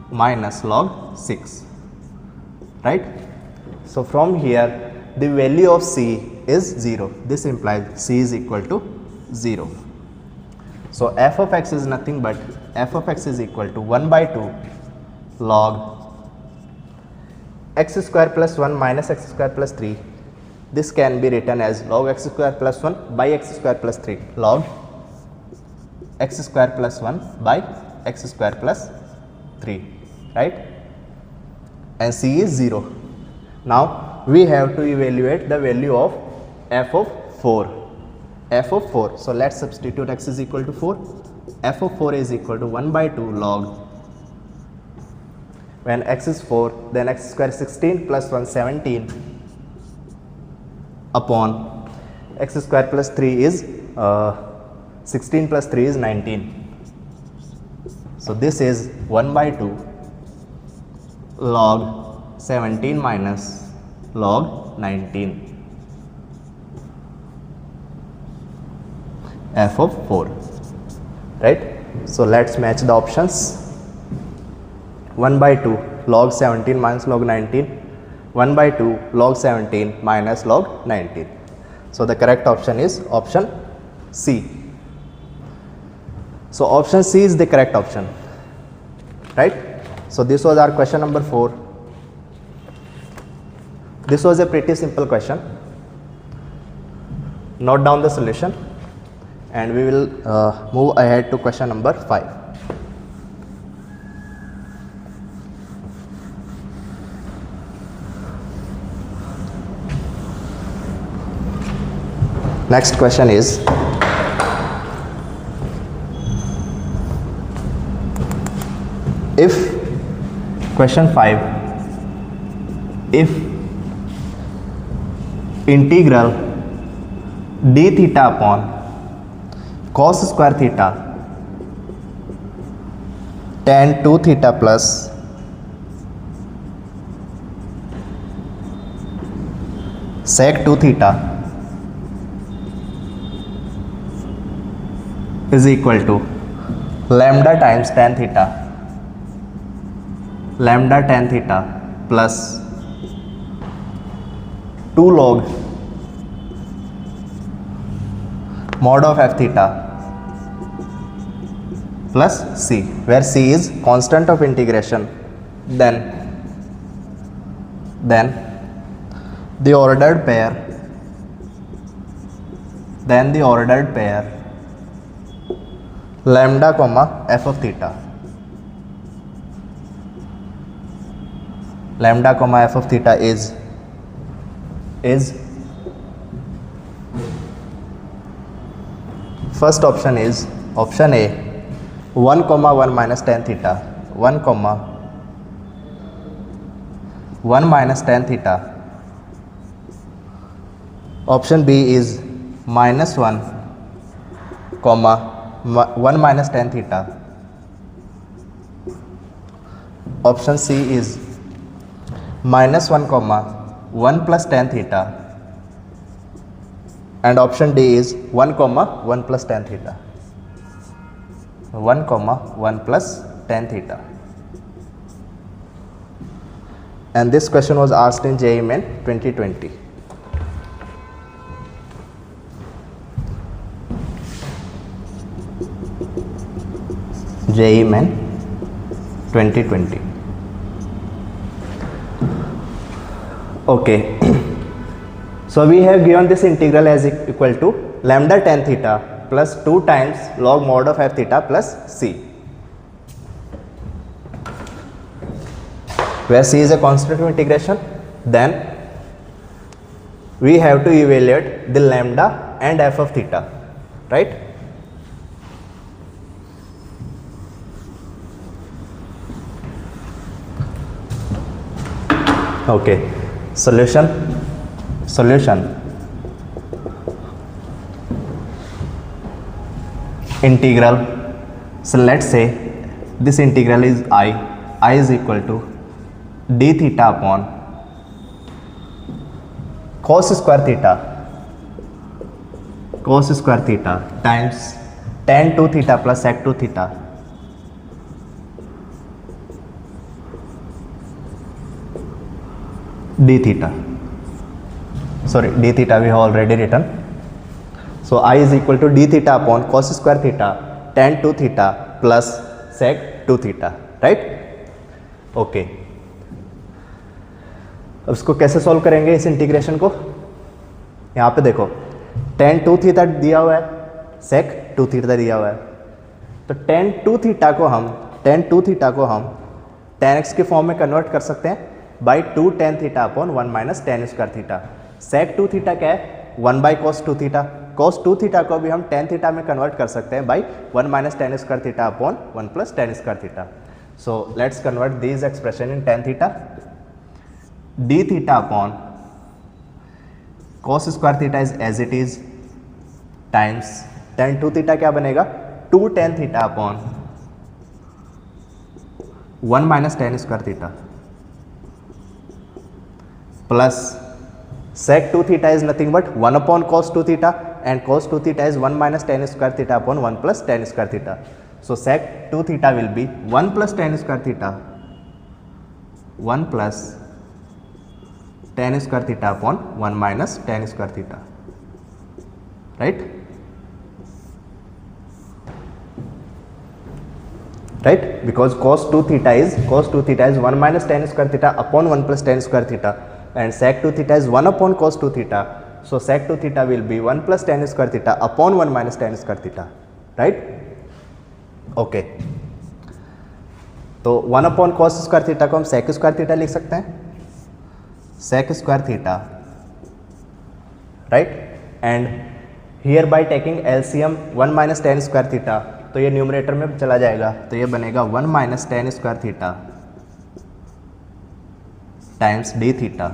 [SPEAKER 1] minus log 6, right? So from here the value of c is 0. This implies c is equal to 0. So f of x is nothing but f of x is equal to 1 by 2 log x square plus 1 minus x square plus 3. This can be written as log x square plus 1 by x square plus 3, log x square plus 1 by x square plus 3, right? And c is 0. Now we have to evaluate the value of f of 4. F of 4. So let's substitute x is equal to 4. F of 4 is equal to 1 by 2 log, when x is 4, then x square 16 plus 1 17 upon x square plus 3 is 16 plus 3 is 19. So this is 1 by 2 log 17 minus log 19 f of 4, right? So let's match the options. 1 by 2 log 17 minus log 19, 1 by 2 log 17 minus log 19. So the correct option is option C. So option C is the correct option, right? So this was our question number 4. This was a pretty simple question. Note down the solution and we will move ahead to question number 5. Next question is, if question 5, if integral d theta upon cos square theta tan 2 theta plus sec 2 theta is equal to lambda times tan theta, lambda tan theta plus 2 log mod of f theta plus c, where c is constant of integration, then the ordered pair, lambda comma f of theta, lambda comma f of theta is first option is option A, 1 comma 1 minus tan theta, 1 comma 1 minus tan theta. Option B is minus 1 comma 1 minus tan theta. Option C is minus 1 comma 1 plus tan theta, and option D is 1 comma 1 plus tan theta, 1 comma 1 plus tan theta. And this question was asked in JEE Main 2020. JEE Main 2020. Okay. So we have given this integral as equal to lambda tan theta plus 2 times log mod of f theta plus c, where c is a constant of integration. Then we have to evaluate the lambda and f of theta, right? Okay. Solution. Integral. So let's say this integral is I is equal to d theta upon cos square theta times tan 2 theta plus sec 2 theta. d theta. Sorry, d theta we have already written. So I is equal to d theta upon cos square theta tan 2 theta plus sec 2 theta, right? Okay, अब इसको कैसे solve करेंगे इस integration को? यहाँ पे देखो tan 2 theta दिया हुआ है, sec 2 थीटा दिया हुआ है, तो tan 2 थीटा को हम tan x के फॉर्म में कन्वर्ट कर सकते हैं by 2 tan theta upon 1 minus tan square theta. sec 2 theta क्या है? 1 by cos 2 theta. cos 2 theta को भी हम tan थीटा में कन्वर्ट कर सकते हैं by 1 minus tan square theta upon 1 plus tan square theta. So let's convert this expression in tan theta. d theta upon cos square theta is as it is times tan 2 theta क्या बनेगा? 2 tan theta upon 1 minus tan square theta plus sec 2 theta is nothing but 1 upon cos 2 theta and cos 2 theta is 1 minus tan square theta upon 1 plus tan square theta. So sec 2 theta will be 1 plus tan square theta 1 plus tan square theta upon 1 minus tan square theta, right? Right, because cos 2 theta is 1 minus tan square theta upon 1 plus tan square theta and sec 2 theta is 1 upon cos 2 theta. So sec 2 theta will be 1 plus tan square theta upon 1 minus tan square theta, right? Okay. तो 1 upon cos square theta को हम sec square theta लिख सकते हैं, sec square theta, right? And here by taking LCM 1 minus tan square theta, तो ये numerator में चला जाएगा, तो ये बनेगा 1 minus tan square theta times d theta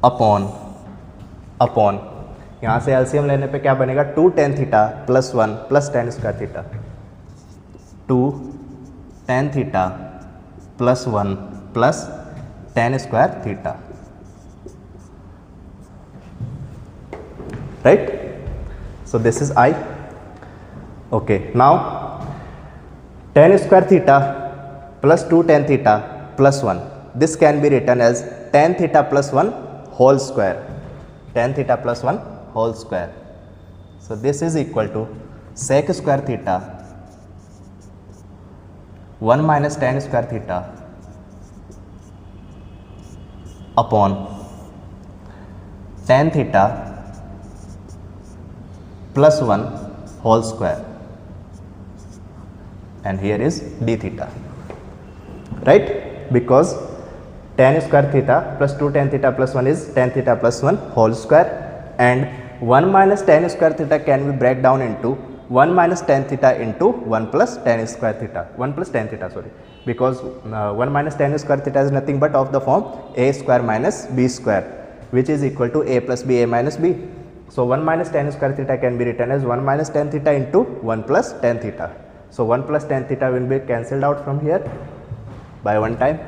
[SPEAKER 1] upon यहाँ से एलसीएम लेने पे क्या बनेगा? 2 tan theta plus 1 plus tan square theta, 2 tan theta plus 1 plus tan square theta, right? So this is I. Okay, now tan square theta plus 2 tan theta plus 1, this can be written as tan theta plus 1 whole square, tan theta plus 1 whole square. So this is equal to sec square theta 1 minus tan square theta upon tan theta plus 1 whole square, and here is d theta, right? Because tan square theta plus 2 tan theta plus 1 is tan theta plus 1 whole square, and 1 minus tan square theta can be break down into 1 minus tan theta into 1 plus tan square theta, 1 plus tan theta, sorry, because 1 minus tan square theta is nothing but of the form a square minus b square, which is equal to a plus b, a minus b. So 1 minus tan square theta can be written as 1 minus tan theta into 1 plus tan theta. So 1 plus tan theta will be cancelled out from here by one time.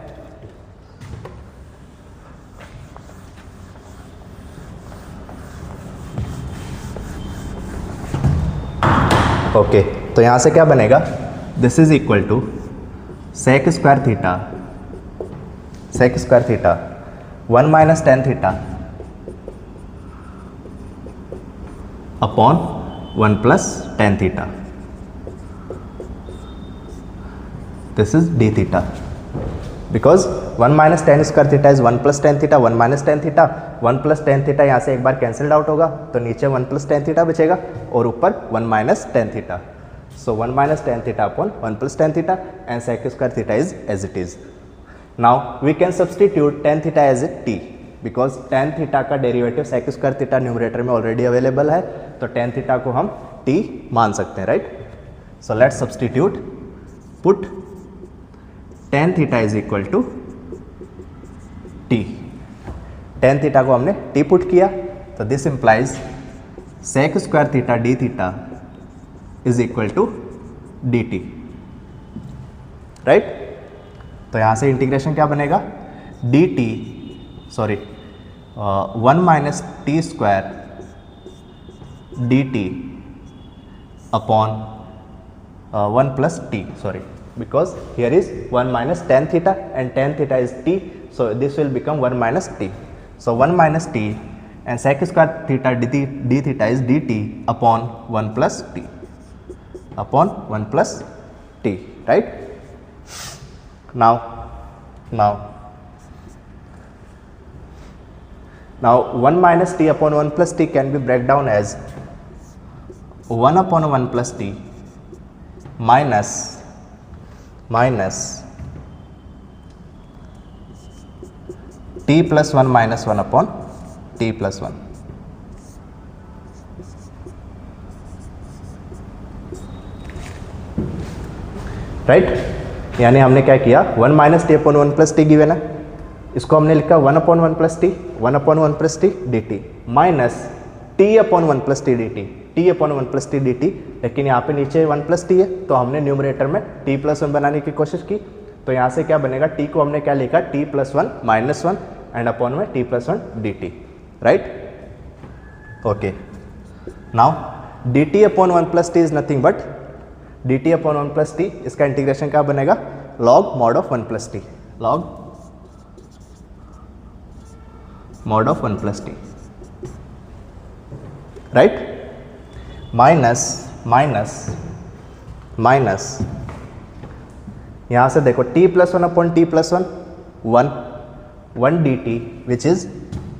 [SPEAKER 1] Okay, तो यहाँ से क्या बनेगा? This is equal to sec square theta 1 minus tan theta upon 1 plus tan theta. This is d theta, because 1 minus tan square theta is 1 plus tan theta, 1 minus tan theta, 1 plus tan theta यहाँ से एक बार cancelled out होगा, तो नीचे 1 plus tan theta बचेगा और ऊपर 1 minus tan theta. So 1 minus tan theta upon 1 plus tan theta and sec square theta is as it is. Now we can substitute tan theta as a t, because tan theta का derivative sec square theta numerator में already available है, तो tan theta को हम t मान सकते हैं, right? So let's substitute, put tan theta is equal to t. tan theta को हमने t पुट किया, तो this implies sec square theta d theta is equal to dt, right? तो यहाँ से इंटीग्रेशन क्या बनेगा? dt, sorry 1 minus t square d t upon 1 plus t, sorry because here is 1 minus tan theta and tan theta is t, so this will become 1 minus t. So 1 minus t and sec square theta d theta is dt upon 1 plus t, upon 1 plus t, right? Now 1 minus t upon 1 plus t can be break down as 1 upon 1 plus t minus t plus 1 minus 1 upon t plus 1. Right यानी हमने क्या किया, 1 minus T upon 1 plus T given है, इसको हमने लिखा 1 upon 1 plus T, 1 upon 1 plus T D T minus T upon 1 plus T D T, T upon 1 plus T D T, लेकिन यहाँ पे नीचे 1 प्लस टी है तो हमने न्यूमरेटर में टी प्लस 1 बनाने की कोशिश की, तो यहाँ से क्या बनेगा, टी को हमने क्या लिखा, t plus 1 minus 1 and upon में t plus 1 d t, right? Okay, now d t upon 1 plus t is nothing but d t upon 1 plus t, इसका इंटीग्रेशन क्या बनेगा, log mod of 1 plus t, log mod of 1 plus t, right? Minus यहाँ से देखो t plus 1 upon t plus 1 1 d t which is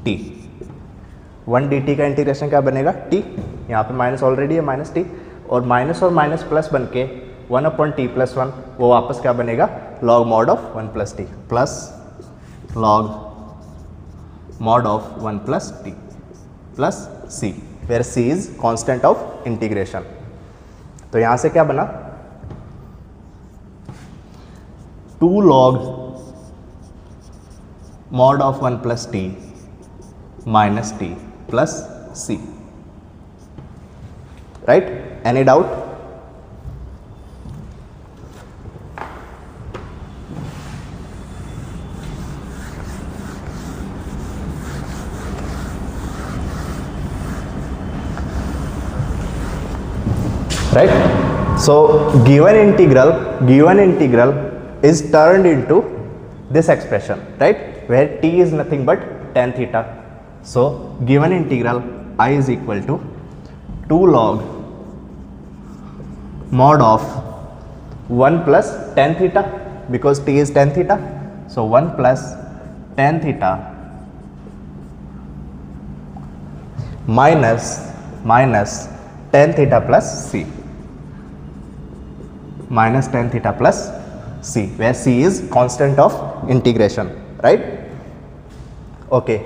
[SPEAKER 1] t, 1 d T का integration क्या बनेगा, t, यहाँ पे माइनस ऑलरेडी है माइनस टी, और माइनस प्लस बन के 1 अपॉन टी प्लस 1 वो वापस क्या बनेगा, log mod of 1 plus t plus log mod of 1 plus t plus c, where c is constant of integration. तो यहाँ से क्या बना, 2 log mod of 1 plus t minus t plus c, right? Any doubt? Right? So given integral is turned into this expression, right, where t is nothing but tan theta. So given integral I is equal to 2 log mod of 1 plus tan theta, because t is tan theta, so 1 plus tan theta minus tan theta plus c, minus tan theta plus c, where c is constant of integration, right? Okay,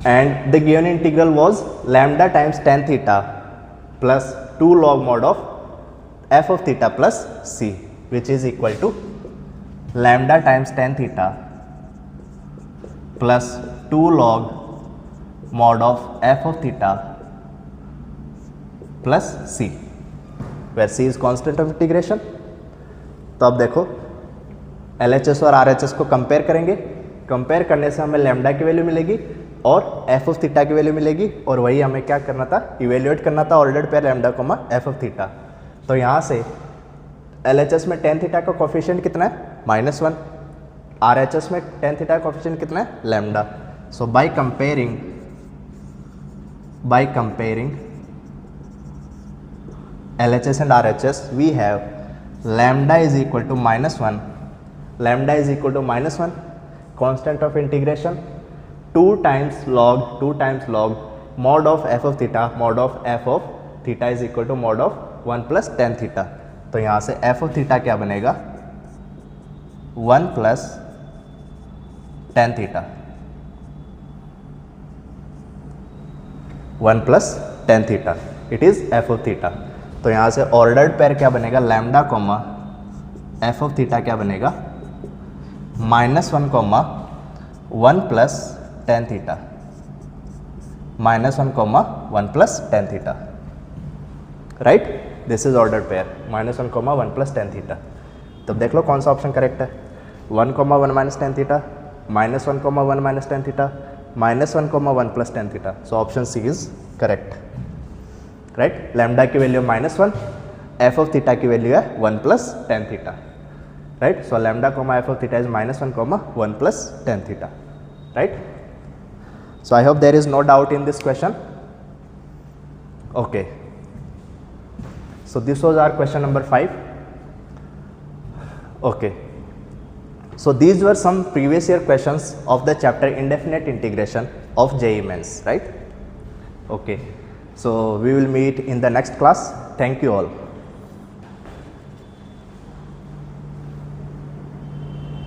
[SPEAKER 1] and the given integral was lambda times tan theta plus 2 log mod of f of theta plus c, which is equal to lambda times tan theta plus 2 log mod of f of theta plus c, where c is constant of integration. तो अब देखो LHS और RHS को compare करेंगे, compare करने से हमें lambda की वैल्यू मिलेगी और f ऑफ थीटा की वैल्यू मिलेगी, और वही हमें क्या करना था, इवेल्युएट करना था ordered pair lambda comma f of theta. तो यहाँ से LHS में tan थीटा का कोफिशिएंट कितना है, -1, RHS में tan थीटा का कोफिशिएंट कितना है, lambda. So by comparing LHS and RHS, we have lambda is equal to -1, lambda is equal to -1, constant of integration, 2 times log mod of f of theta, mod of f of theta is equal to mod of 1 plus tan theta. तो यहाँ से f of theta क्या बनेगा, 1 plus tan theta, 1 plus tan theta, it is f of theta. तो यहाँ से ordered pair क्या बनेगा, lambda comma f of theta क्या बनेगा, -1 comma 1 plus tan theta, -1 comma 1 plus tan theta, right? This is ordered pair, -1 comma 1 plus tan theta. तब देख लो कौन सा ऑप्शन करेक्ट है, 1 comma 1 minus tan theta, -1 comma 1 minus tan theta, -1 comma 1 plus tan theta. So option C is correct, right? Lambda की value -1, F of theta की value है 1 plus tan theta, right? So lambda comma f of theta is -1 comma 1 plus tan theta, right? So I hope there is no doubt in this question. Okay. So this was our question number 5. Okay. So these were some previous year questions of the chapter indefinite integration of JEE Mains, right? Okay. So we will meet in the next class. Thank you all.